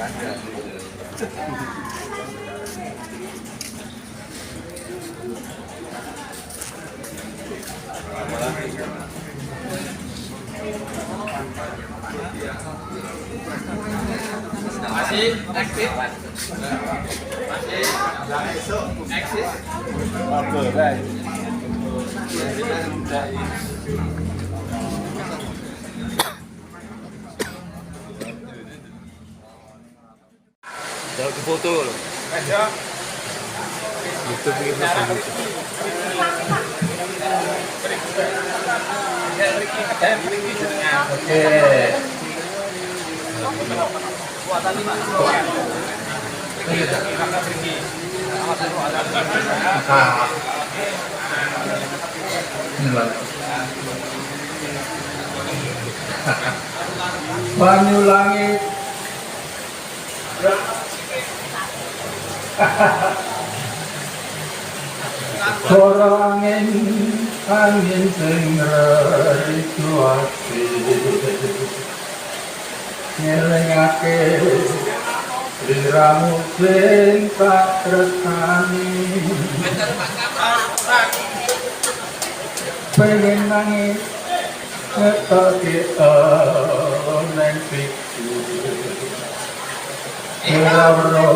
Masih aktif. Masih eksis. Apa guys? Tahu di foto loh. YouTube ini Oke. Banyu langit. Suara angin, angin sing rariku ati ngelingake liramu sing tak tresnani pengen nangis ngetake neng piku ngelawro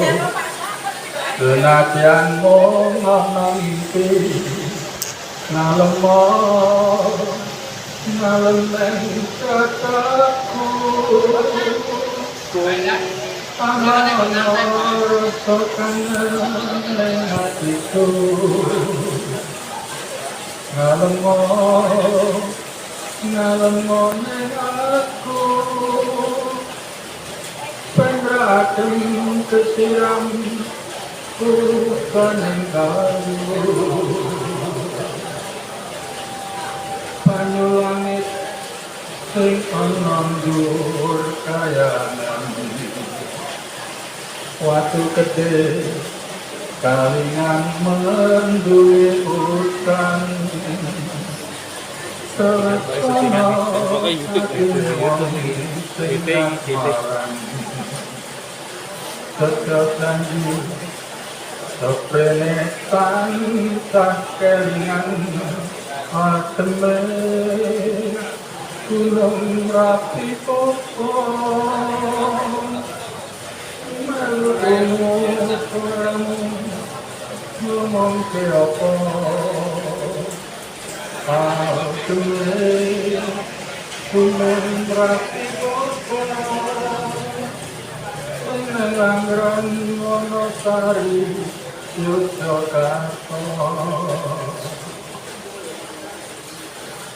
Senadyan mung ana mimpi ngalemo ngalem cataku ana rasa kangen ning hatiku ngalemo ning aku pengratem kesiram Kukaning kayu banyu langit sing ana dhuwur kayangan watu gede kalingan menduwe utan tersono tetap Seprene tansah kelingan ateme gunung rapi popo melukmu suaramu ngomong ke apa ateme gunung rapi popo Langran Wonosari Yogyakarta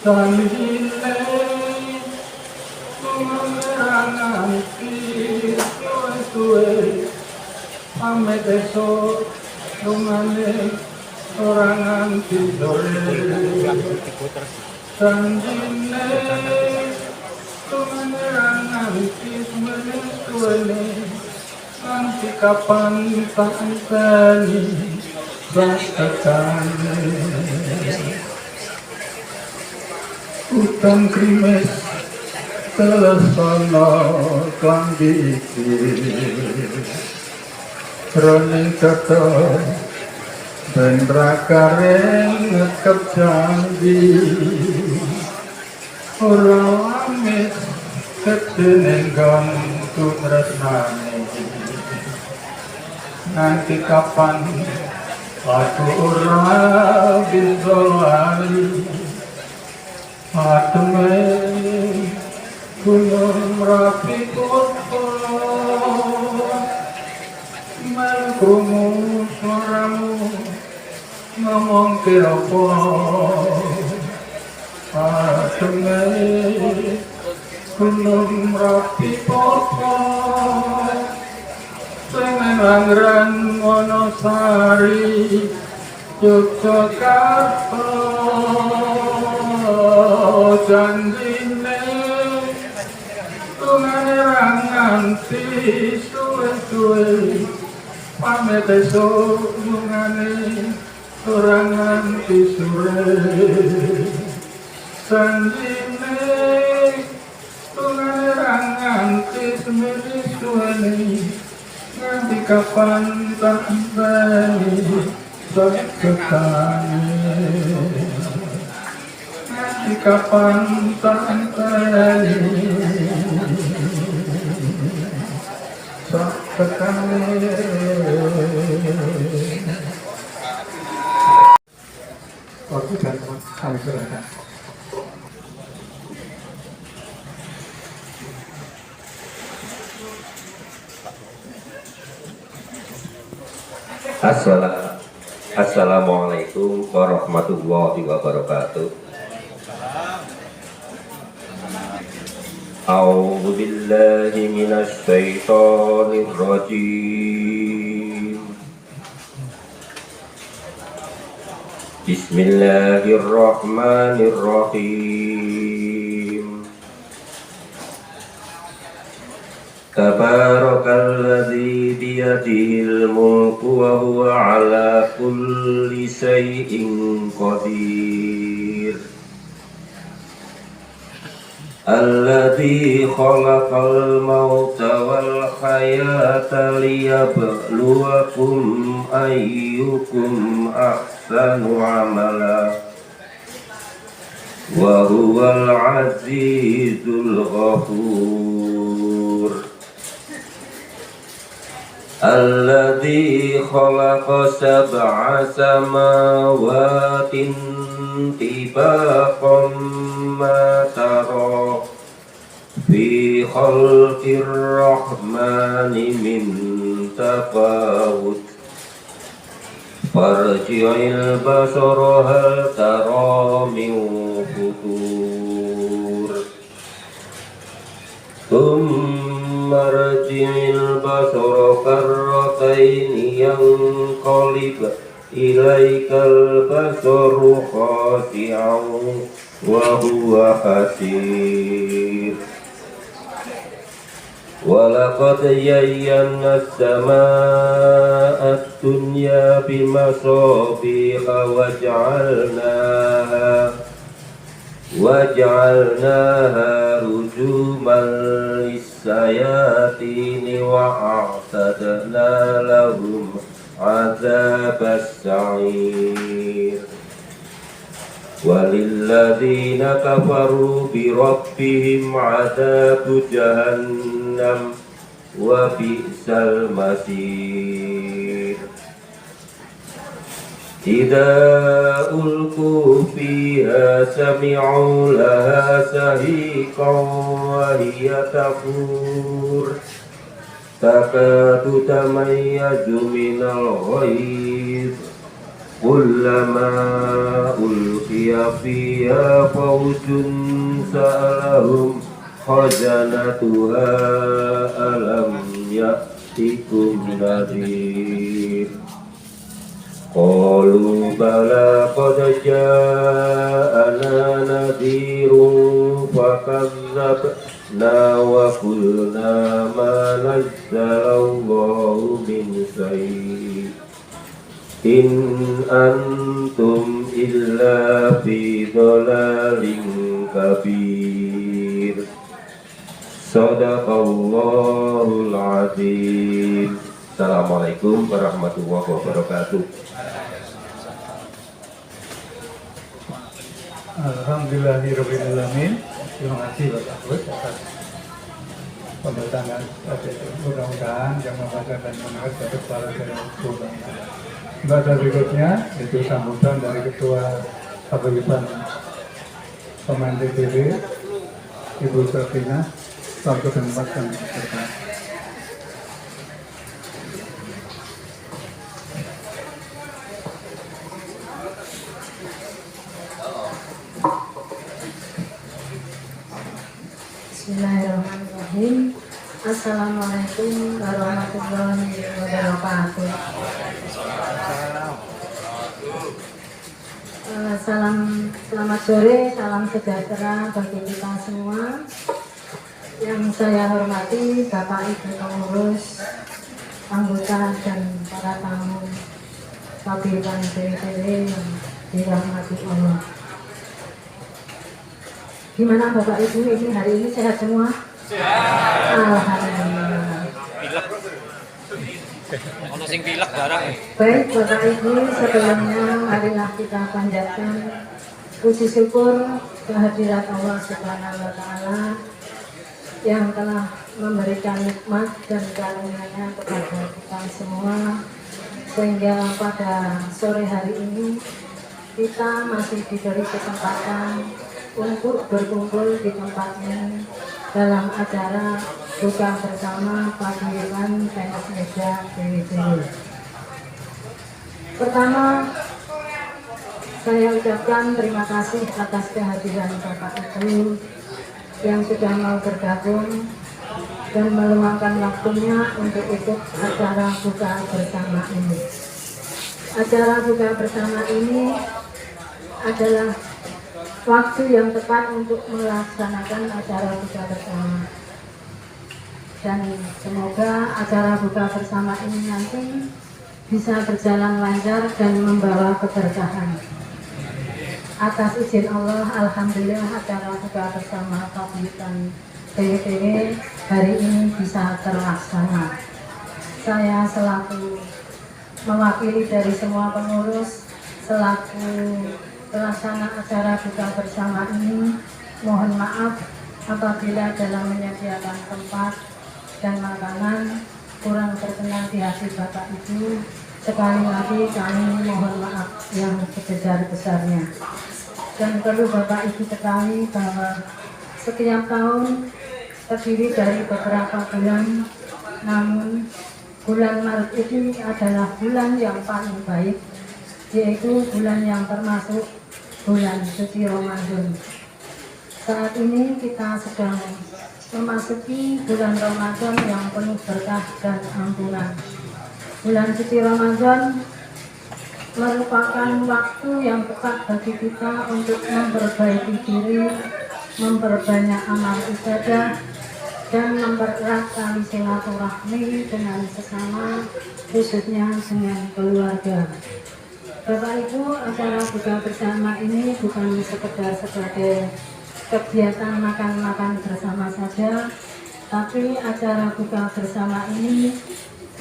Sandine Mengeranganti Suwe-suwe Pamit esok Rumane Oranganti sore Sandine Mengeranganti Suwe-suwe Nanti kapan tak tani rasakan Hutan krimes telesono klambi iki Roning kata ben rakareng ngekep janji Ora amit kedenenggon tumresnane Nanti kapan aku ora bisa lali ateme gunung rapi kota melkrungu suaramu ngomong ke apa ateme gunung rapi kota Langran Wonosari Yogyakarta janjine tungane ranganti suwe-suwe pamit esuk tungane ranganti sore janjine tungane ranganti miris suweni nganti kapan tak bali seketane nganti kapan tak bali seketane. Waktu dan kami serahkan. Assalamualaikum warahmatullahi wabarakatuh. A'udzu billahi minasy syaithanir rajim. Bismillahirrahmanirrahim. Tabarakalladzi biyadihil mulku wa huwa ala kulli syai'in qadir. Alladzi khalaqal mauta wal hayata liyabluwakum ayyukum ahsanu amala. Wa huwal azizul ghafur. Alladzi khalaqa sab'a samawati tibaqan ma tara fi khalqir rahmani min tafawut farji'il basara hal tara min futur marji'il basara karrataini yanqalib ilaikal basaru khasi'an wa huwa hasir. Walaqad zayyana as-samaa'a ad-dunya bimasabiha waj'alnaha rujuman lis-sayatini wa a'tadna lahum 'adzabas sa'ir. Walilladzina kafaru bi rabbihim 'adzabu jahannam wa bi'sal masir. Idza ulqu fiha sami'u laha sahiqan wa hiya tafur takadu tamayyazu minal ghayz kullama ulqiya fiha fawjun sa'alahum khazanatuha alam ya'tikum nadhir. Qalu bala qad ja'ana nadhirun fakazzabna wa qulna ma nazzalallahu min syai' in antum illa fi dhalalin kabir. Shadaqallahul azim. Assalamualaikum warahmatullahi wabarakatuh. Alhamdulillahirrahmanirrahim. Terima kasih Bapak Agus atas pembahasan itu. Mudah-mudahan yang membaca dan mendengar dapat pahala dari Allah. Baca berikutnya itu sambutan dari Ketua Paguyuban Pemain TTV Ibu Safina. Selamat menempatkan berkah. Bismillahirrahmanirrahim. Assalamualaikum warahmatullahi wabarakatuh. Selamat sore, salam sejahtera bagi kita semua. Yang saya hormati Bapak Ibu pengurus, anggota dan para tamu Paguyuban TTV yang dirahmati Allah. Gimana Bapak Ibu ini hari ini sehat semua? Alhamdulillah. Ono sing pilek barang. Baik Bapak Ibu, sebelumnya marilah kita panjatkan puji syukur kehadirat Allah Subhanahu wa Ta'ala yang telah memberikan nikmat dan karunia-Nya kepada kita semua, sehingga pada sore hari ini kita masih diberi kesempatan untuk berkumpul di tempat ini dalam acara buka bersama paguyuban tenis meja BWDW. Pertama, saya ucapkan terima kasih atas kehadiran Bapak Ibu yang sudah mau bergabung dan meluangkan waktunya untuk ikut acara buka bersama ini. Acara buka bersama ini adalah waktu yang tepat untuk melaksanakan acara buka bersama. Dan semoga acara buka bersama ini nanti bisa berjalan lancar dan membawa keberkahan. Atas izin Allah, alhamdulillah acara buka bersama paguyuban BWDW hari ini bisa terlaksana. Saya selaku mewakili dari semua pengurus selaku pelaksana acara buka bersama ini, mohon maaf apabila dalam menyediakan tempat dan makanan kurang berkenan di hati Bapak Ibu. Sekali lagi kami mohon maaf yang sebesar-besarnya. Dan perlu Bapak Ibu ketahui bahwa setiap tahun terdiri dari beberapa bulan, namun bulan Maret ini adalah bulan yang paling baik, yaitu bulan yang termasuk bulan suci Ramadan. Saat ini kita sedang memasuki bulan Ramadan yang penuh berkah dan ampunan. Bulan suci Ramadan merupakan waktu yang tepat bagi kita untuk memperbaiki diri, memperbanyak amal ibadah, dan mempererat tali silaturahmi dengan sesama, khususnya dengan keluarga. Bapak Ibu, acara buka bersama ini bukan sekedar sebagai kegiatan makan-makan bersama saja, tapi acara buka bersama ini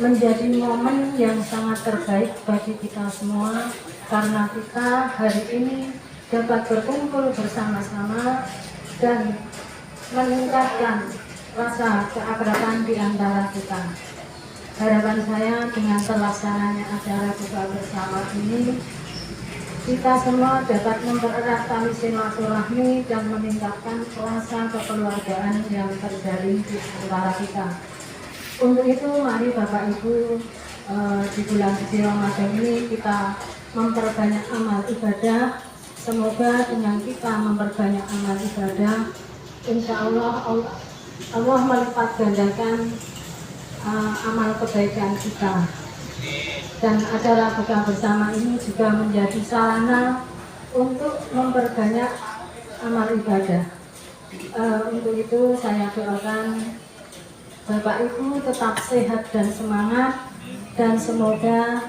menjadi momen yang sangat terbaik bagi kita semua, karena kita hari ini dapat berkumpul bersama-sama dan meningkatkan rasa keakraban di antara kita. Harapan saya dengan terlaksananya acara buka bersama ini, kita semua dapat mempererat tali silaturahmi dan meningkatkan rasa kekeluargaan yang terjalin di antara kita. Untuk itu mari Bapak Ibu, di bulan suci Ramadan ini kita memperbanyak amal ibadah. Semoga dengan kita memperbanyak amal ibadah, insya Allah Allah melipat gandakan amal kebaikan kita. Dan acara buka bersama ini juga menjadi sarana untuk memperbanyak amal ibadah. Untuk itu saya doakan Bapak Ibu tetap sehat dan semangat, dan semoga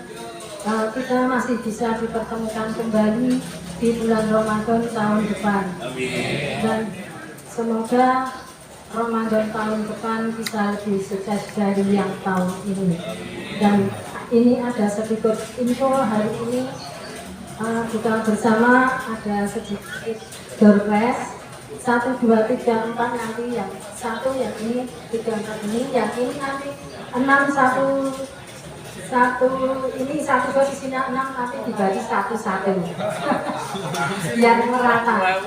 kita masih bisa dipertemukan kembali di bulan Ramadan tahun depan. Dan semoga Ramadan tahun depan bisa lebih sukses dari yang tahun ini. Dan ini ada sedikit info hari ini, buka bersama ada sedikit door prize 1, 2, 3, 4 nanti yang satu, yang ini 3, 4 ini, yang ini nanti 6, 1 ini satu posisinya 6 nanti dibagi 1, 1 biar merata.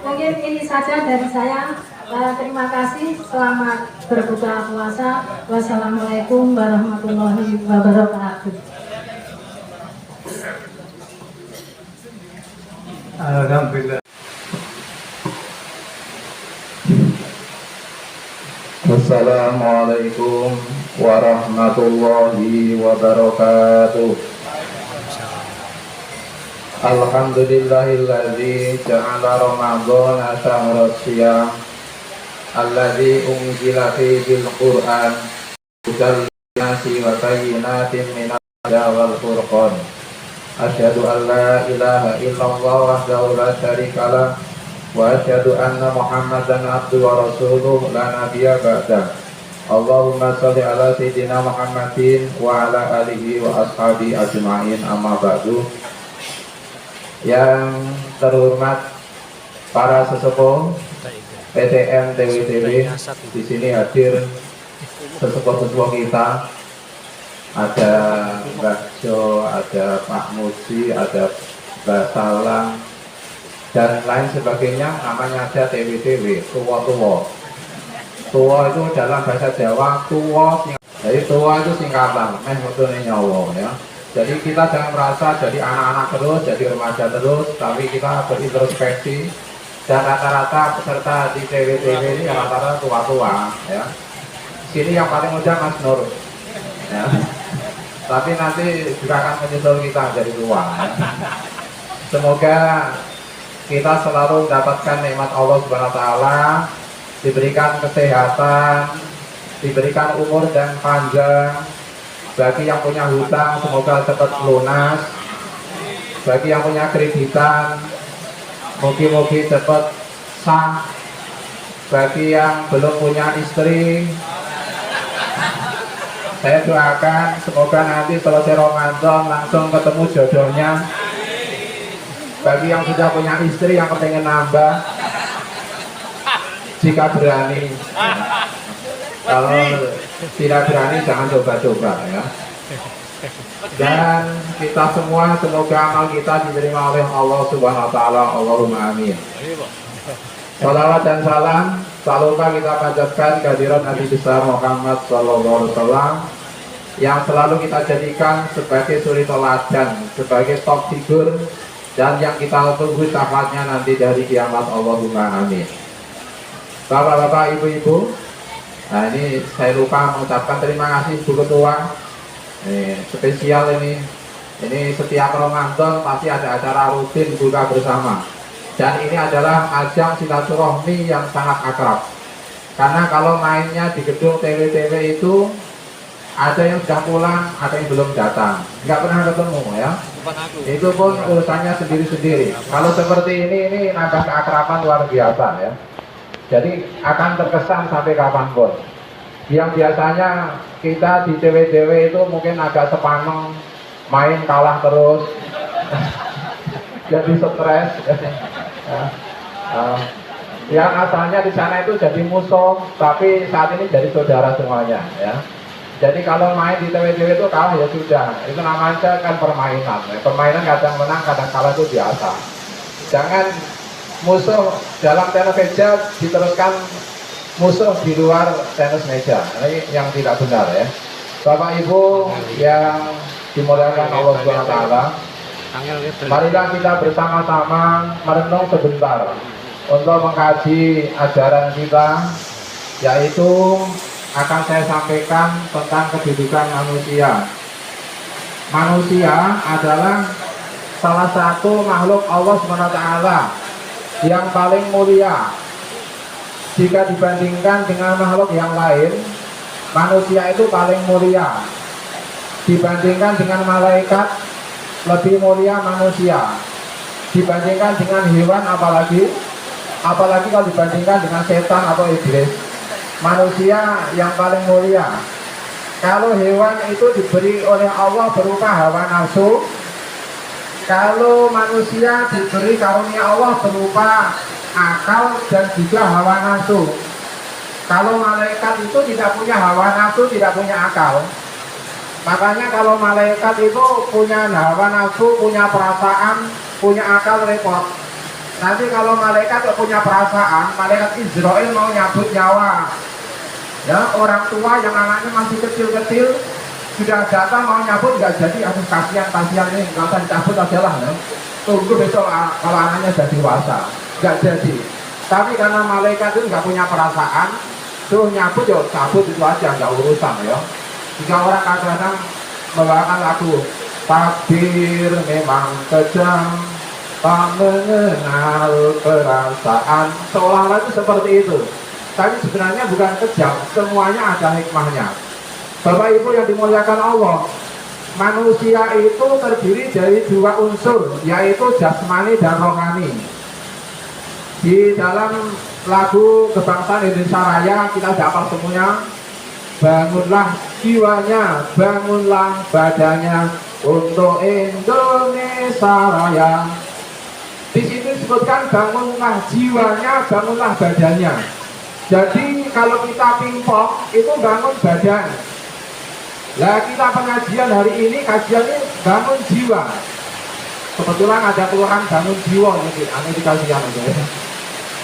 Mungkin ini saja dari saya. Terima kasih, selamat berbuka puasa. Wassalamualaikum warahmatullahi wabarakatuh. Alhamdulillah. Assalamualaikum warahmatullahi wabarakatuh. Alhamdulillahilladzi ja'ala Ramadhana syahra syiyam alladzi unzila fihil Qur'an hudal linnasi wa bayyinatin minal huda wal furqan. Asyhadu an la ilaha illallah wahdahu la syarika lah wa asyhadu anna Muhammadan abduhu wa rasuluh la nabiyya ba'da. Allahumma shalli ala sayyidina Muhammadin wa ala alihi wa ashabi ajma'in, amma ba'du. Yang terhormat para sesepuh PTN TWTW, di sini hadir sesepuh-sesepuh kita, ada Mbak Jo, ada Pak Muji, ada Mbak Salang, dan lain sebagainya. Namanya aja TWTW, tua-tua. Tua itu dalam bahasa Jawa tua, jadi tua itu singkatan, nyawa ya. Jadi kita jangan merasa jadi anak-anak terus, jadi remaja terus, tapi kita berintrospeksi. Dan rata-rata peserta di TWTW ini rata-rata tua-tua ya. Sini yang paling muda Mas Nur ya. Tapi nanti juga akan menyusul kita jadi tua ya. Semoga kita selalu mendapatkan nikmat Allah Subhanahu wa taala, diberikan kesehatan, diberikan umur dan panjang. Bagi yang punya hutang semoga cepat lunas. Bagi yang punya kreditan mungkin cepat sah. Bagi yang belum punya istri, saya doakan semoga nanti selesai Ramadan langsung ketemu jodohnya. Bagi yang sudah punya istri yang kepengen nambah, jika berani. Kalau tidak berani jangan coba-coba ya. Dan kita semua semoga amal kita diterima oleh Allah Subhanahu wa taala. Allahumma amin. Salawat dan salam tak lupa kita panjatkan kehadiran Nabi besar Muhammad sallallahu alaihi wasallam yang selalu kita jadikan sebagai suri teladan, sebagai top figur, dan yang kita tunggu syafaatnya nanti dari kiamat. Allahumma amin. Bapak-bapak, ibu-ibu, nah ini saya lupa mengucapkan terima kasih Bu Ketua. Spesial ini setiap Ramadan pasti ada acara rutin buka bersama, dan ini adalah ajang silaturahmi yang sangat akrab. Karena kalau mainnya di gedung TWTW itu ada yang sudah pulang, ada yang belum datang, nggak pernah ketemu ya. Itu pun urusannya sendiri-sendiri. Kalau seperti ini nambah keakraban luar biasa ya. Jadi akan terkesan sampai kapanpun. Yang biasanya kita di TWTW itu mungkin agak sepaneng, main kalah terus, jadi stres. Yang asalnya di sana itu jadi musuh, tapi saat ini jadi saudara semuanya ya. Jadi kalau main di TWTW itu kalah ya sudah, itu namanya kan permainan. Permainan kadang menang, kadang kalah itu biasa. Jangan musuh dalam tenis meja diteruskan musuh di luar tenis meja. Ini yang tidak benar ya. Bapak Ibu yang dimuliakan Allah Subhanahu wa taala, marilah kita bersama-sama merenung sebentar untuk mengkaji ajaran kita, yaitu akan saya sampaikan tentang kedudukan manusia. Manusia adalah salah satu makhluk Allah Subhanahu wa taala yang paling mulia. Jika dibandingkan dengan makhluk yang lain, manusia itu paling mulia. Dibandingkan dengan malaikat, lebih mulia manusia. Dibandingkan dengan hewan, apalagi kalau dibandingkan dengan setan atau iblis, manusia yang paling mulia. Kalau hewan itu diberi oleh Allah berupa hawa nafsu, kalau manusia diberi karunia Allah berupa akal dan juga hawa nafsu. Kalau malaikat itu tidak punya hawa nafsu, tidak punya akal. Makanya kalau malaikat itu punya hawa nafsu, punya perasaan, punya akal, repot. Nanti kalau malaikat punya perasaan, malaikat Israel mau nyabut nyawa ya, orang tua yang anaknya masih kecil-kecil sudah datang mau nyabut, nggak jadi. Aduh, kasihan ini, nggak usah dicabut aja lah ya. Tunggu besok kalau anaknya sudah dewasa, nggak jadi. Tapi karena malaikat itu nggak punya perasaan, suruh nyabut ya cabut itu aja, nggak urusan ya. Jika orang kadang-kadang membawakan lagu takdir memang kejam, tak mengenal perasaan, seolah-olah itu seperti itu. Tapi sebenarnya bukan kejam, semuanya ada hikmahnya. Bapak Ibu yang dimuliakan Allah, manusia itu terdiri dari dua unsur, yaitu jasmani dan rohani. Di dalam lagu kebangsaan Indonesia Raya kita udah hafal semuanya. Bangunlah jiwanya, bangunlah badannya untuk Indonesia Raya. Di situ disebutkan bangunlah jiwanya, bangunlah badannya. Jadi kalau kita pingpong itu bangun badan. Nah kita pengajian hari ini kajiannya bangun jiwa. Kebetulan ada kelurahan bangun jiwa mungkin, aneh dikasihkan aja.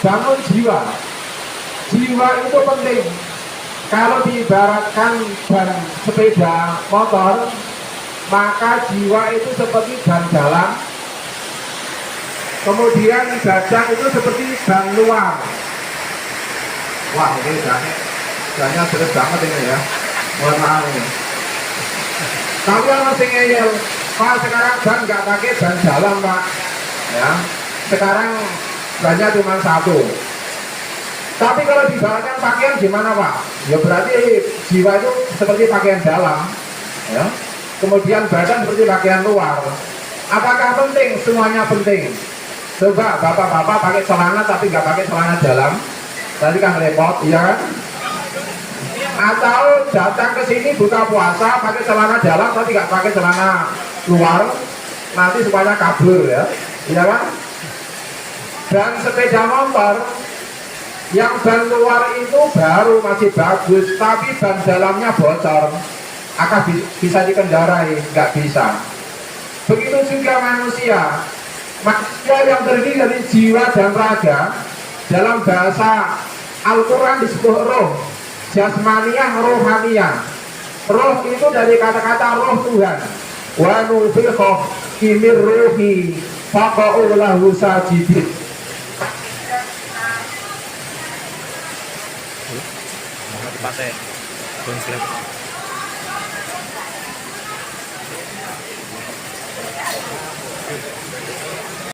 Bangun jiwa. Jiwa itu penting. Kalau diibaratkan ban sepeda motor, maka jiwa itu seperti ban dalam. Kemudian badan itu seperti ban luar. Wah ini bannya terus banget ini ya. Mohon maaf ini. Kalian masih ngeyel, Pak sekarang ban nggak pakai ban dalam Pak. Ya, sekarang bannya cuma satu. Tapi kalau dibawakan pakaian gimana Pak? Ya berarti jiwa itu seperti pakaian dalam, ya. Kemudian badan seperti pakaian luar. Apakah penting? Semuanya penting. Coba bapak-bapak pakai celana tapi nggak pakai celana dalam, nanti kan repot, iya kan? Atau datang ke sini buka puasa pakai celana dalam tapi nggak pakai celana luar, nanti semuanya kabur ya, iya kan? Dan sepeda motor yang ban luar itu baru masih bagus, tapi ban dalamnya bocor, akan bisa dikendarai, nggak bisa. Begitu juga manusia yang terdiri dari jiwa dan raga. Dalam bahasa Al-Quran disebut roh, jasmaniyah, rohaniyah. Roh itu dari kata-kata roh Tuhan. Wa nufikha kimir ruhi faqa'u lahu sajidin.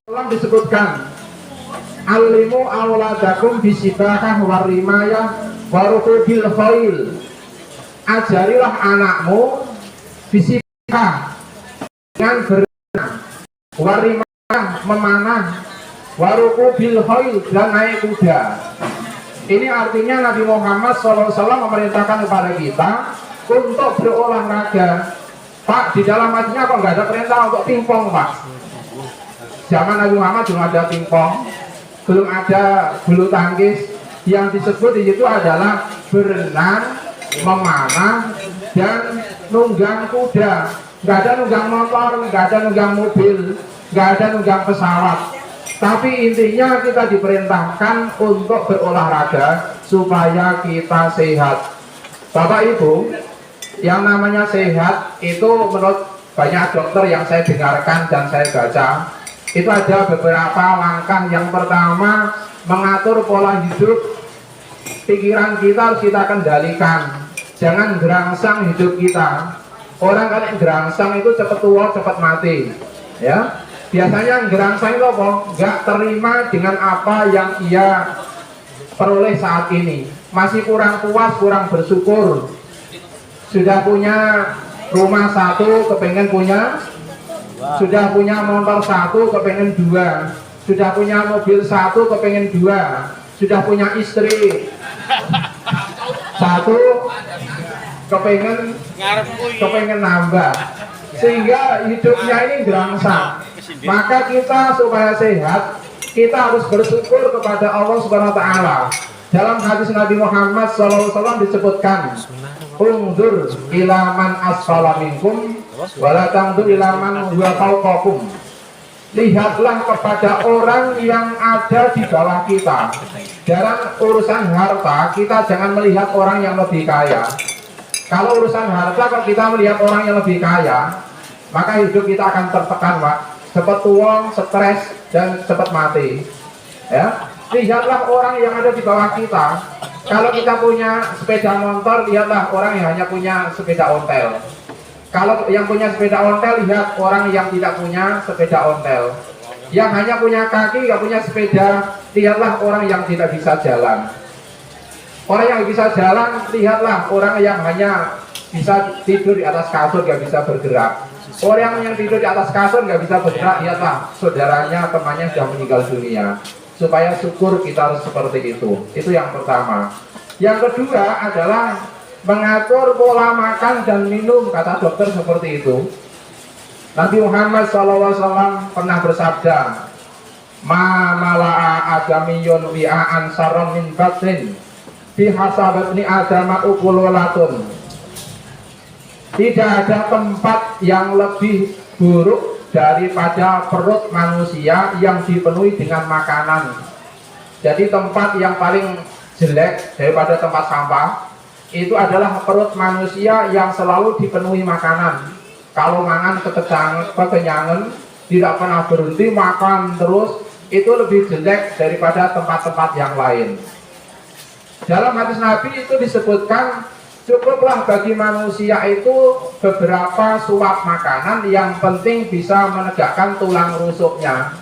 Dalam disebutkan alimu awladakum bisibakah warimayah warukubil khail. Ajarilah anakmu bisibakah dengan berenang, warimah memanah, warukubil khail dan naik kuda. Ini artinya Nabi Muhammad SAW memerintahkan kepada kita untuk berolahraga. Pak, di dalam hadisnya kok nggak ada perintah untuk pingpong Pak? Zaman Nabi Muhammad belum ada pingpong, belum ada bulu tangkis. Yang disebut di situ adalah berenang, memanah, dan nunggang kuda. Nggak ada nunggang motor, nggak ada nunggang mobil, nggak ada nunggang pesawat. Tapi intinya kita diperintahkan untuk berolahraga supaya kita sehat. Bapak Ibu, yang namanya sehat itu menurut banyak dokter yang saya dengarkan dan saya baca, itu ada beberapa langkah. Yang pertama, mengatur pola hidup. Pikiran kita harus kita kendalikan. Jangan gerangsang hidup kita. Orang kan yang gerangsang itu cepat tua, cepat mati. Ya, biasanya gerangsang itu apa? Nggak terima dengan apa yang ia peroleh saat ini. Masih kurang puas, kurang bersyukur. Sudah punya rumah satu, kepengen punya. Sudah punya motor satu, kepengen dua. Sudah punya mobil satu, kepengen dua. Sudah punya istri satu, kepengen nambah. Sehingga hidupnya ini gerangsang. Maka kita supaya sehat, kita harus bersyukur kepada Allah Subhanahu Wa Taala. Dalam hadis Nabi Muhammad SAW disebutkan, "Unzur ila man asfala minkum wala tanzur ila man huwa fawqakum." Lihatlah kepada orang yang ada di bawah kita. Dalam urusan harta, kita jangan melihat orang yang lebih kaya. Kalau urusan harta, kalau kita melihat orang yang lebih kaya, maka hidup kita akan tertekan, Pak. Cepat tua, stres, dan cepat mati. Ya, lihatlah orang yang ada di bawah kita. Kalau kita punya sepeda motor, lihatlah orang yang hanya punya sepeda ontel. Kalau yang punya sepeda ontel, lihat orang yang tidak punya sepeda ontel. Yang hanya punya kaki, nggak punya sepeda, lihatlah orang yang tidak bisa jalan. Orang yang bisa jalan, lihatlah orang yang hanya bisa tidur di atas kasur, nggak bisa bergerak. Orang yang tidur di atas kasur nggak bisa bergerak, lihatlah saudaranya, temannya sudah meninggal dunia. supaya syukur kita harus seperti itu. Itu yang pertama. Yang kedua adalah mengatur pola makan dan minum, kata dokter seperti itu. Nabi Muhammad SAW pernah bersabda, ma mala'a adamiyun wi'a'an saron min batrin bihasabatni adama ukululatun. Tidak ada tempat yang lebih buruk daripada perut manusia yang dipenuhi dengan makanan. Jadi tempat yang paling jelek daripada tempat sampah itu adalah perut manusia yang selalu dipenuhi makanan. Kalau mangan kekenyangan, tidak pernah berhenti makan terus, itu lebih jelek daripada tempat-tempat yang lain. Dalam hadis Nabi itu disebutkan, cukuplah bagi manusia itu beberapa suap makanan yang penting bisa menegakkan tulang rusuknya.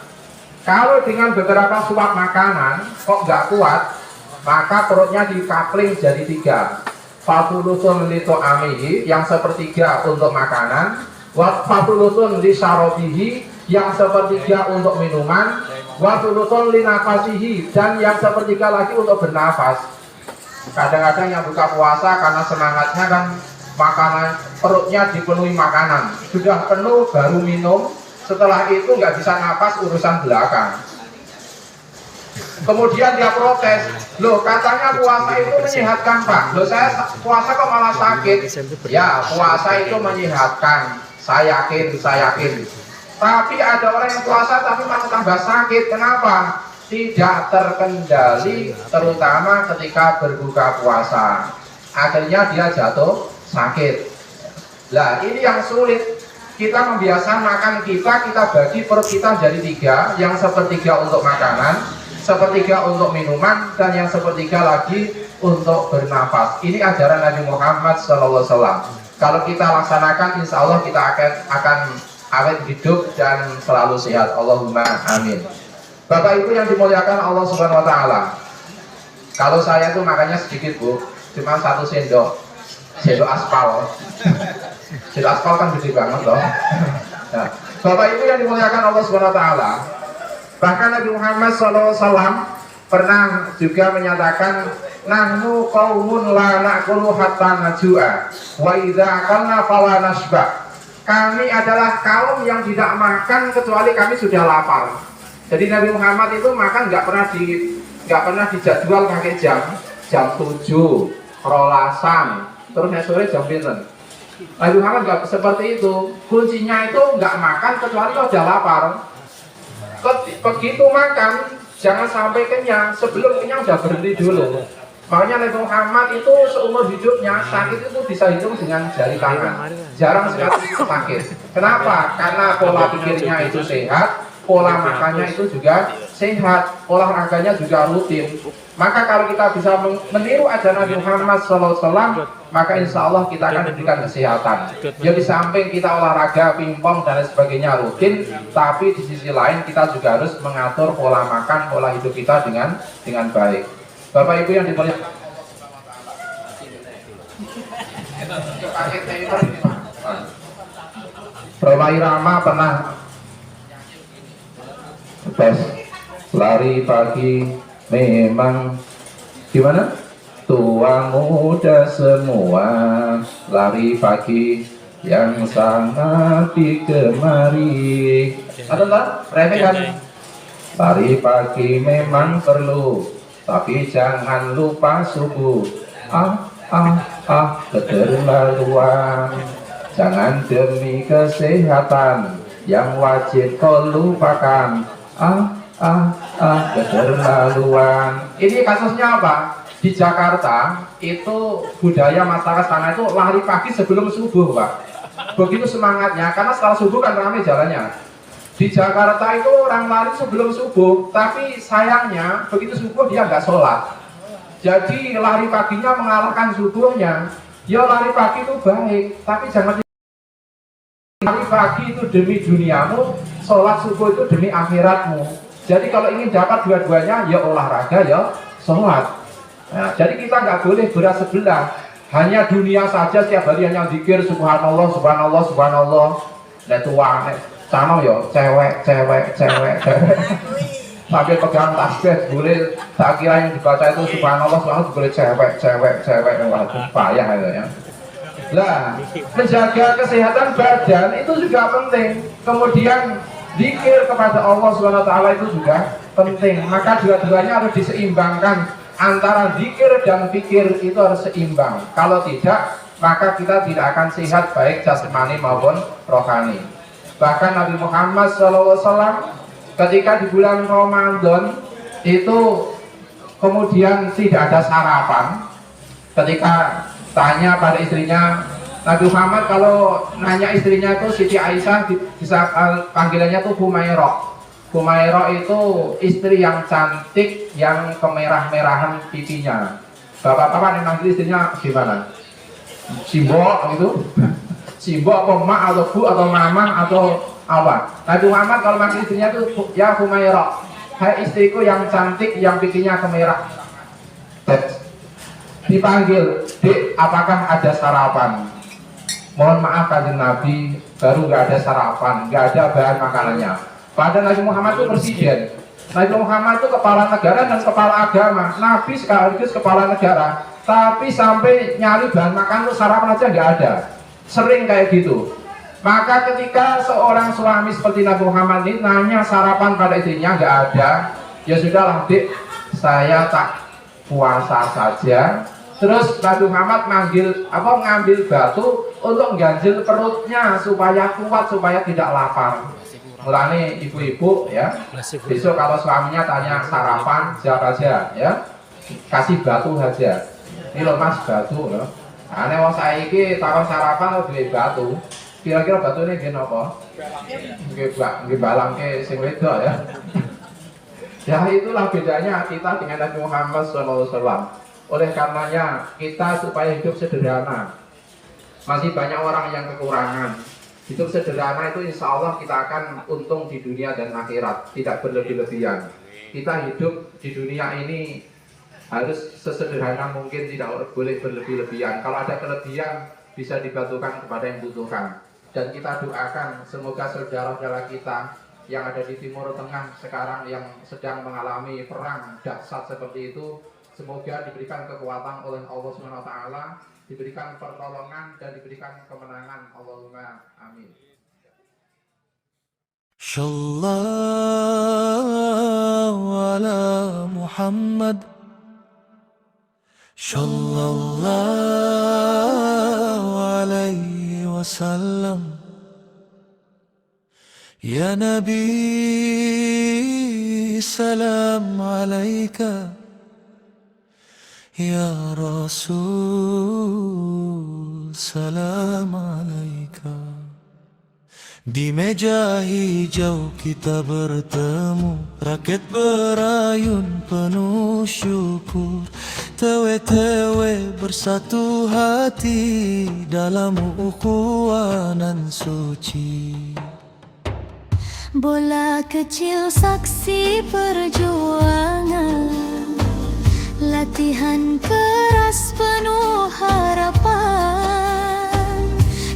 Kalau dengan beberapa suap makanan kok nggak kuat, maka perutnya dikapling jadi 3. Fatulusun lito amihi, yang sepertiga untuk makanan, fatulusun li sarobihi, yang sepertiga untuk minuman, watulusun li nafasihi, dan yang sepertiga lagi untuk bernafas. Kadang-kadang yang buka puasa karena semangatnya kan makanan, perutnya dipenuhi makanan, sudah penuh baru minum, setelah itu nggak bisa nafas, urusan belakang. Kemudian dia protes, loh katanya puasa itu menyehatkan Pak, loh saya puasa kok malah sakit. Ya, puasa itu menyehatkan, saya yakin. Tapi ada orang yang puasa tapi malah tambah sakit, kenapa? Tidak terkendali, terutama ketika berbuka puasa. Akhirnya dia jatuh sakit. Nah ini yang sulit. Kita membiasakan makan kita bagi perut kita jadi 3, yang sepertiga untuk makanan, sepertiga untuk minuman, dan yang sepertiga lagi untuk bernafas. Ini ajaran Nabi Muhammad SAW. Kalau kita laksanakan, insya Allah kita akan awet hidup dan selalu sehat. Allahumma amin. Bapak Ibu yang dimuliakan Allah Subhanahu Wa Taala. Kalau saya tuh makannya sedikit Bu, cuma 1 sendok aspal. Sendok aspal kan gede banget loh. Nah, Bapak Ibu yang dimuliakan Allah Subhanahu Wa Taala. Bahkan Nabi Muhammad SAW pernah juga menyatakan, nahnu qaumun la na'kulu hatta najua wa idza akalna fala nasba. Kami adalah kaum yang tidak makan kecuali kami sudah lapar. Jadi Nabi Muhammad itu makan nggak pernah dijadwal pakai jam 7, rolasan, terus sore jam pinten. Nabi Muhammad nggak seperti itu. Kuncinya itu nggak makan kecuali kalau sudah lapar. Begitu makan, jangan sampai kenyang. Sebelum kenyang udah berhenti dulu. Makanya Nabi Muhammad itu seumur hidupnya sakit itu bisa hitung dengan jari tangan. Jarang sekali sakit. Kenapa? Karena pola pikirnya itu sehat, pola makannya itu juga sehat, olahraganya juga rutin. Maka kalau kita bisa meniru ajaran Nabi Muhammad SAW, maka insya Allah kita akan diberikan kesehatan. Ya di samping kita olahraga, pingpong dan lain sebagainya rutin, tapi di sisi lain kita juga harus mengatur pola makan, pola hidup kita dengan baik. Bapak Ibu yang dimuliakan, Roma Irama pernah tes lari pagi, memang gimana? Tua muda semua lari pagi yang sangat digemari. Ada tak? Remeh kan? Lari pagi memang perlu, tapi jangan lupa subuh. Keterlaluan. Jangan demi kesehatan yang wajib kau lupakan. Keterlaluan. Ini kasusnya apa? Di Jakarta itu budaya masyarakat sana itu lari pagi sebelum subuh Pak. Begitu semangatnya, karena setelah subuh kan ramai jalannya. Di Jakarta itu orang lari sebelum subuh, tapi sayangnya begitu subuh dia nggak sholat. Jadi lari paginya mengalahkan subuhnya. Ya lari pagi itu baik, tapi jangan lari pagi itu demi duniamu, sholat subuh itu demi akhiratmu. Jadi kalau ingin dapat dua-duanya, ya olahraga, ya sholat. Nah, jadi kita nggak boleh berat sebelah. Hanya dunia saja setiap hari hanya zikir subhanallah, subhanallah, subhanallah. Nah tua, sana yo cewek. sambil pegang tasbih boleh, tak kira yang dibaca itu subhanallah subhanallah boleh cewek yang payah itu ya. Lah, menjaga kesehatan badan itu juga penting. Kemudian zikir kepada Allah Subhanahu wa taala itu juga penting. Maka dua-duanya harus diseimbangkan. Antara zikir dan pikir itu harus seimbang. Kalau tidak, maka kita tidak akan sehat baik jasmani maupun rohani. Bahkan Nabi Muhammad SAW ketika di bulan Ramadan itu kemudian tidak ada sarapan. Ketika tanya pada istrinya, Nabi Muhammad kalau nanya istrinya itu Siti Aisyah, bisa panggilannya tuh Humairah. Humairah itu istri yang cantik, yang kemerah-merahan pipinya. Bapak-bapak yang manggil istrinya gimana? Simbo itu? Simbo apa mak atau bu atau mama atau apa? Nabi Muhammad kalau manggil istrinya itu ya Humairah, hai istriku yang cantik, yang pipinya kemerah. Dipanggil, Dek, apakah ada sarapan? Mohon maaf kanjeng Nabi, baru nggak ada sarapan, nggak ada bahan makanannya. Padahal Nabi Muhammad itu presiden, Nabi Muhammad itu kepala negara dan kepala agama, Nabi sekaligus kepala negara, tapi sampai nyari bahan makan untuk sarapan aja nggak ada. Sering kayak gitu. Maka ketika seorang suami seperti Nabi Muhammad ini nanya sarapan pada istrinya nggak ada, ya sudahlah Dek, saya tak puasa saja. Terus Nabi Muhammad ngambil batu untuk ganjil perutnya supaya kuat, supaya tidak lapar. Mulane ibu-ibu ya, besok kalau suaminya tanya sarapan siapa aja ya, kasih batu saja. Ini loh mas batu loh. Ane wong saiki takon sarapan duwe batu. Kira-kira batune nggih napa? Nggih balangke sing wedok ya. Ya itulah bedanya kita dengan Nabi Muhammad SAW. Oleh karenanya kita supaya hidup sederhana. Masih banyak orang yang kekurangan. Hidup sederhana itu insya Allah kita akan untung di dunia dan akhirat. Tidak berlebih-lebihan. Kita hidup di dunia ini harus sesederhana mungkin, tidak boleh berlebih-lebihan. Kalau ada kelebihan bisa dibantukan kepada yang butuhkan. Dan kita doakan semoga saudara-saudara kita yang ada di Timur Tengah sekarang yang sedang mengalami perang dahsyat seperti itu, semoga diberikan kekuatan oleh Allah Subhanahu wa taala, diberikan pertolongan dan diberikan kemenangan. Allahumma amin. Shallallahu ala Muhammad, Shallallahu alaihi wasallam. Ya Nabi, salam alaika. Ya Rasul, salam alaika. Di meja hijau kita bertemu, rakyat berayun penuh syukur. Tewe-tewe bersatu hati dalam ukhuwah nan suci. Bola kecil saksi perjuangan, latihan keras penuh harapan.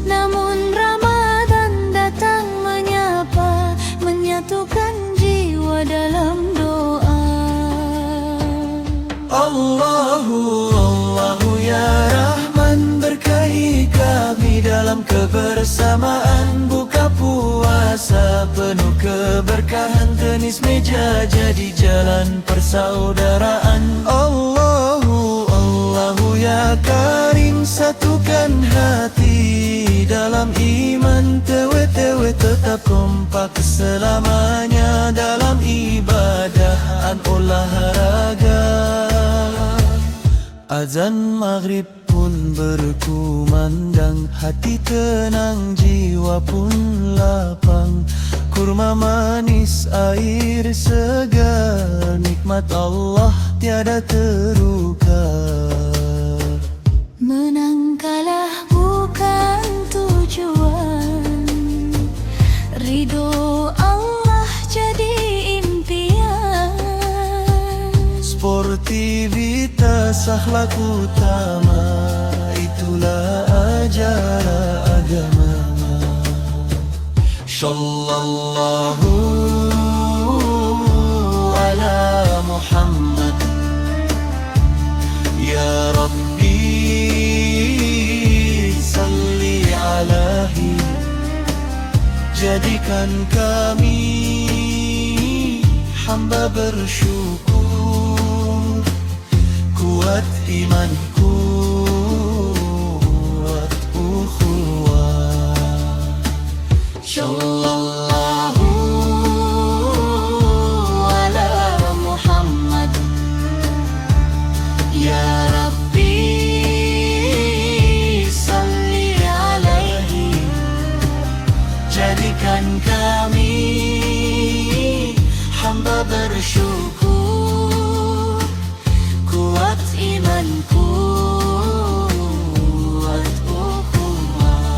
Namun Ramadan datang menyapa, menyatukan jiwa dalam doa. Allahu ya Rahman, berkahi kami dalam kebersamaan. Buka puasa penuh keberkahan, tenis meja jadi jalan persaudaraan. Allahu ya Karim, satukan hati dalam iman. Tewe-tewe tetap kompak selamanya dalam ibadah dan olahraga. Azan maghrib pun berkumandang, hati tenang, jiwa pun lapang. Kurma manis, air segar, nikmat Allah tiada terukar. Menang kalah bukan tujuan, ridho Allah jadi impian. Sportivitas akhlak utama, itulah ajaran agama. Shallallahu Ya Rabbi salli alaihi, jadikan kami hamba bersyukur, kuat imanku, kuat ukhuwah. Sallallahu ala Muhammad, ya Rabbi salli alaihi, jadikan kami hamba bersyukur, kuat imanku, kuat ukhuwah.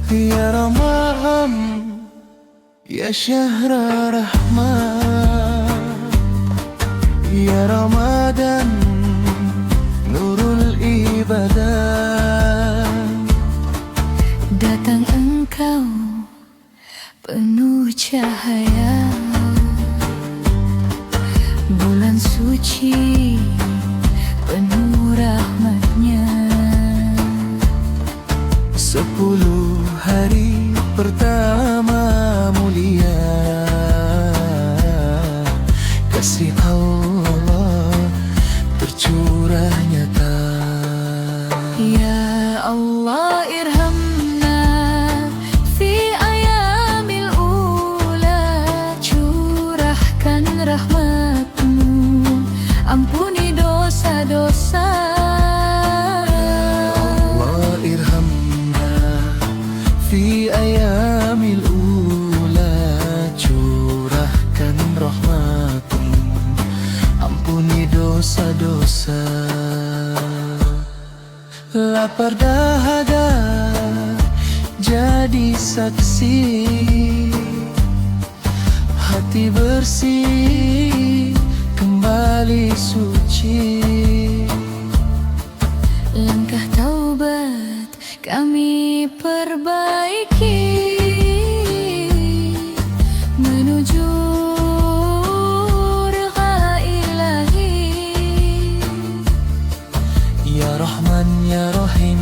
Ya Ramadan, ya Syahra Rahmat, ya Ramadan, Nurul Ibadah. Datang engkau penuh cahaya, bulan suci penuh rahmatnya. 10 hari pertama mulia, kasih Allah tercurah nyata. Ya Allah irhamna fi ayamil ula, curahkan rahmatmu, ampuni dosa-dosa. Allah irhamna fi ayamil ula, curahkan rahmatmu, ampuni dosa-dosa. Lapar dahaga jadi saksi, hati bersih kembali suci. Langkah taubat kami perbaiki, menuju ridha ilahi. Ya Rahman ya Rahim,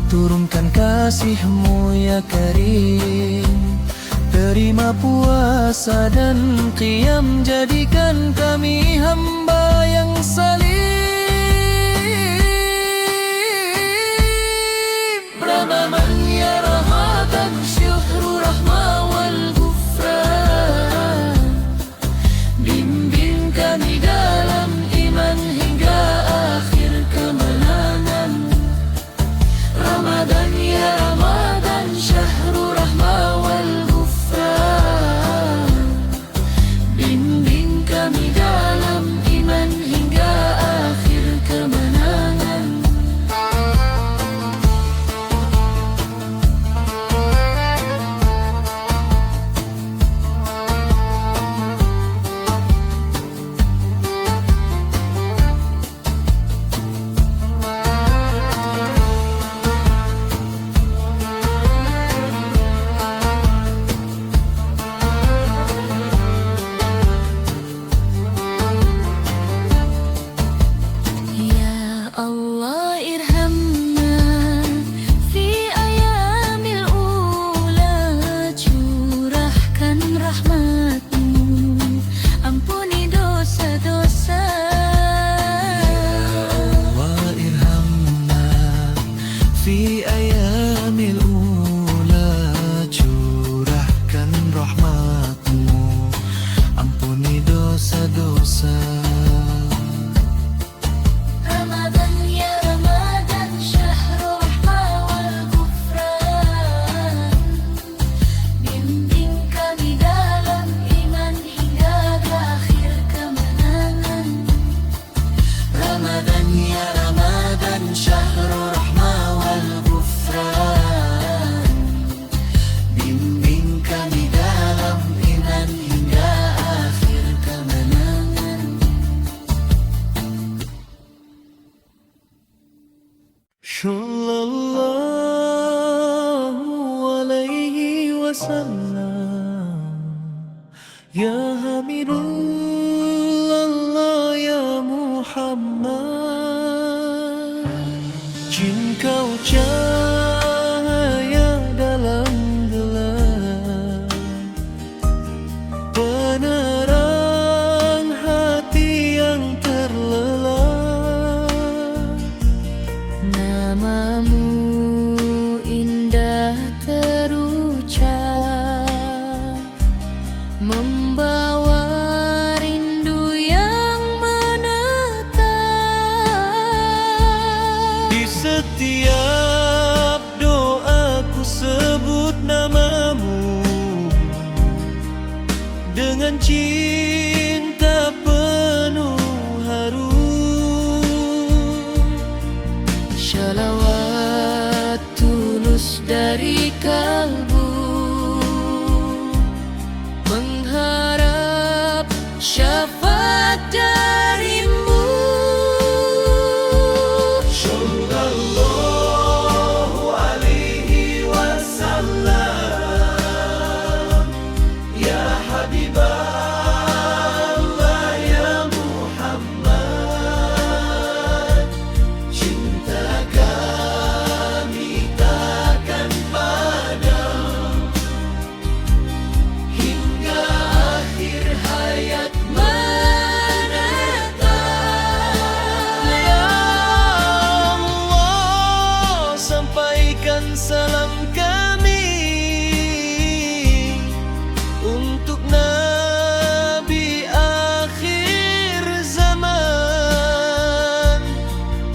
turunkan kasih-Mu ya Karim. Terima puasa dan qiyam, jadikan kami hamba yang salim. Ramadan ya Ramadan, syahru rahmah wal ghufran. Bimbing kami dalam iman hingga akhir kemenangan. Ramadan ya Ramadan, syahru rahmah wal ghufran. Bimbing kami dalam iman hingga akhir kemenangan. Ya Allah irhamna fi ayamil ula, curahkan rahmatmu, ampuni dosa-dosa. Ya Ramadan syahrul rahmah wal ghufran, bimbing kami dalam iman hingga akhir kemenangan. Sallallahu alaihi wasallam, ya Habibullah ya Muhammad, jin kau cahaya dalam gelap, penerang hati yang terlelap. Namamu indah terucap, membawa rindu yang menetap. Di setiap doaku sebut namamu, dengan cinta penuh haru. Shalawat tulus dari kalbu, mengharap syafaat darimu. Sallallahu alaihi wasallam, ya Habiballah ya Muhammad, cinta kami takkan padam hingga akhir hayat menetap. Ya Allah, sampaikan salam kami untuk Nabi akhir zaman.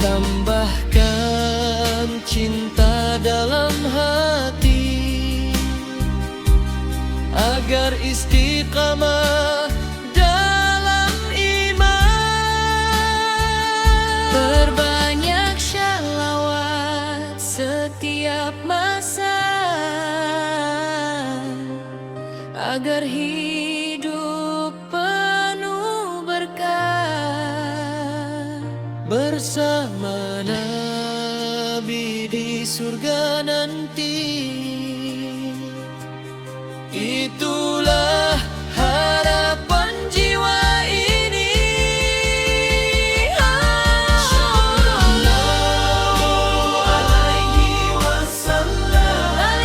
Tambahkan cinta dalam hati agar istiqamah dalam iman. Perbanyak shalawat setiap masa agar hidup penuh berkah. Bersama Nabi di surga nanti, itulah harapan jiwa ini. Sallallahu alaihi wasallam,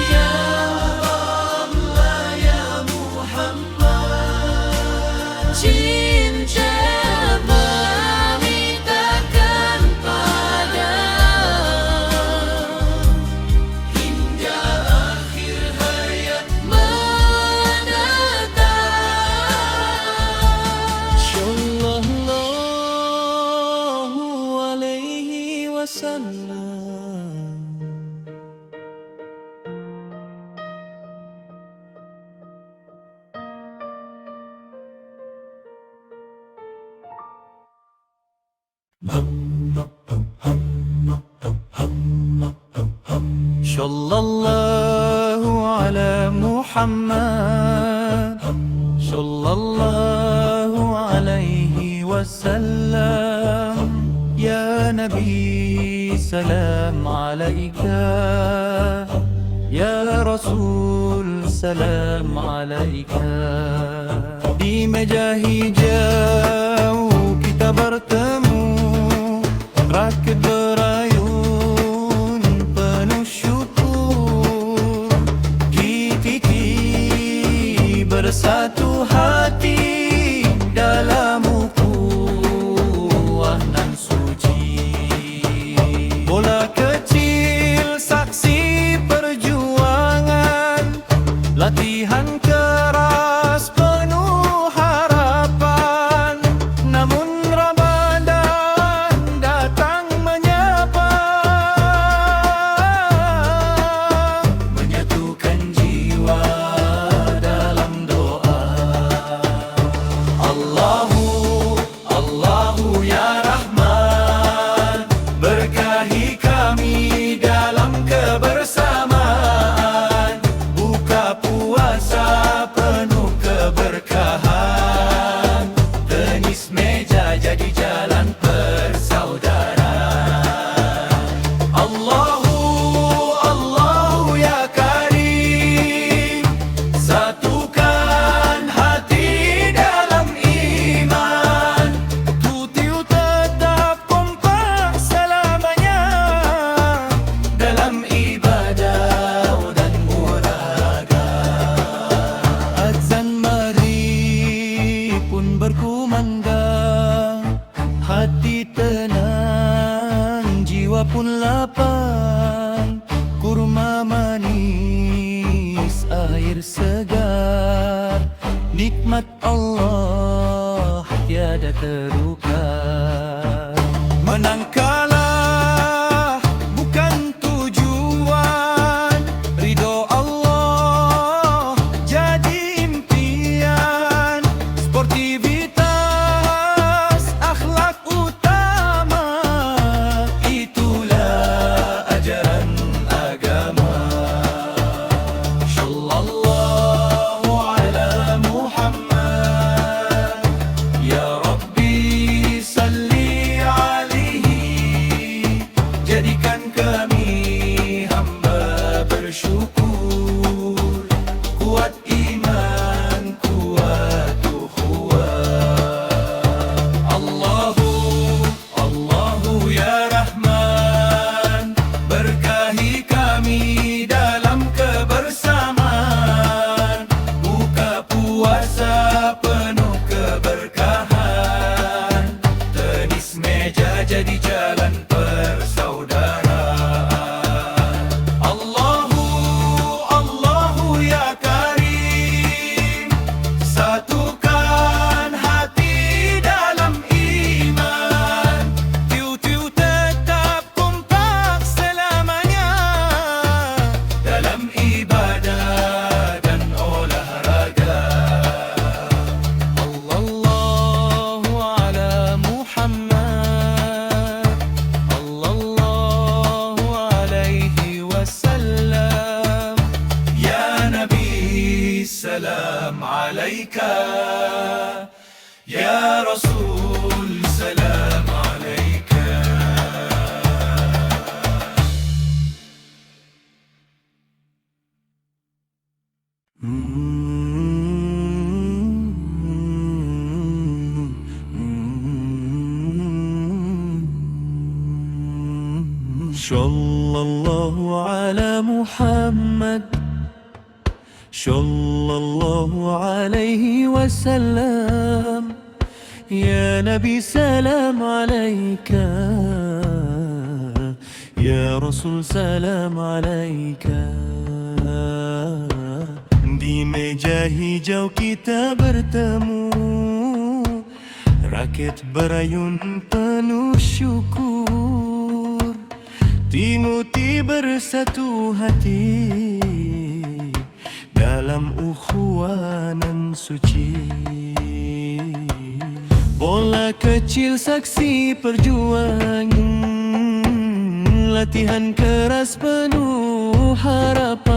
ya Habibullah ya Muhammad, Cinta kami takkan padam hingga akhir hayat menetap. Sallallahu alaihi wasallam. Sallallahu ala Muhammad, sallallahu alaihi wasallam, ya Nabi salam alaika, ya Rasul salam alaika. Di meja hijau kita bertemu, rakit berayun penuh syukur, kita bersatu hati dalam ukhuwah nan suci. Bola kecil saksi perjuangan, latihan keras penuh harapan. jadi jalan persaudaraan. Allahu, Allahu ya Karim, satukan hati dalam iman, tutiu tetap kompak selamanya dalam ibadah dan olahraga. Azan maghrib pun berkumandang, hati tenang, jiwa pun lapang, kurma manis, air segar, nikmat Allah tiada terukar. Menang kalah bukan tujuan, ridho Allah jadi impian, sportivitas akhlak utama, itulah ajaran agama. Sallallahu ala Muhammad, ya Rabbi salli alaihi, jadikan kami hamba bersyukur, kuat iman, kuat ukhuwah. Allahu, Allahu ya Rahman, berkahi kami dalam kebersamaan, buka puasa penuh keberkahan, tenis meja jadi jalan persaudaraan. Allahu, Allahu ya Karim, satukan hati dalam iman, tiu-tiu tetap kompak selamanya dalam ibadah dan olahraga. Allahu ala Muhammad, Allahu alaihi wasallam, ya Nabi salam alaika, ya Rasul salam alaika. Sallallahu ala Muhammad, sallallahu alaihi wasallam, ya Nabi salam alaika, ya Rasul salam alaika. Di meja hijau kita bertemu, rakyat berayun penuh syukur, Timoti bersatu hati dalam ukhuwah nan suci. Bola kecil saksi perjuangan, latihan keras penuh harapan,